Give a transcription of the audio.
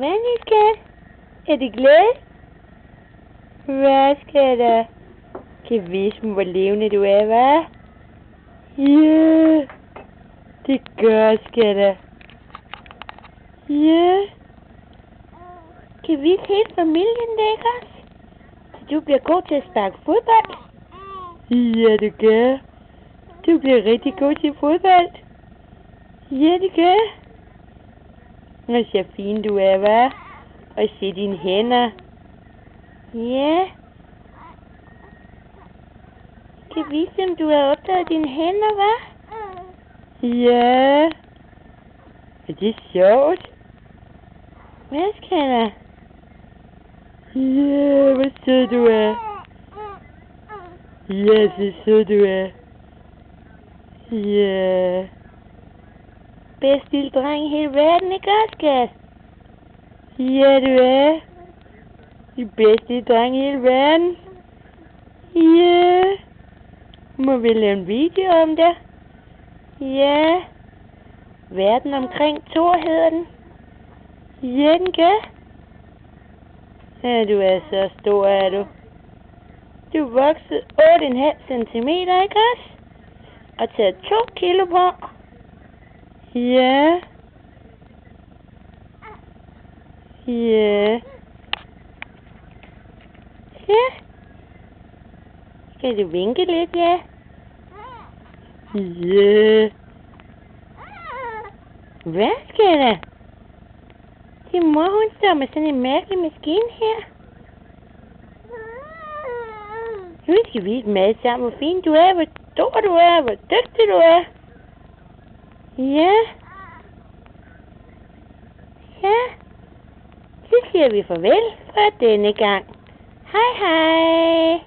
Hvad, skat? Er det glad? Hvad, skatter? Kan vise mig, hvor levende du er, hva'? Ja, det gør, skatter. Ja. Kan vise hele familien det, ikke også? Så du bliver god til at sparke fodbold? Ja, du gør. Du bliver rigtig god til fodbold. Ja, det gør. Og så fin du er, hva'? Og se dine hænder. Ja. Kan vise, om du har opdaget dine hænder, hva'? Ja. Er det sjovt? Hvad skal der? Ja, hvor sød du er. Ja, så sød du er. Ja. Bedste lille dreng i hele verden, ikke også, skat? Ja, du er. De bedste lille dreng i hele verden. Ja. Må vi lave en video om det? Ja. Verden omkring Thor hedder den. Ja, den gør. Ja, du er så stor, er du. Du er vokset 8,5 centimeter, ikke også? Og taget 2 kilo på. Ja. Ja. Ja. Skal du vinke lidt, ja? Ja. Hvad skal der? Din mor, hun står med sådan en mærkelig maskine her. Nu skal vi vise alle sammen, hvor fin du er, hvor stor du er, hvor dygtig du er. Ja. Ja. Så siger vi farvel for denne gang. Hej hej.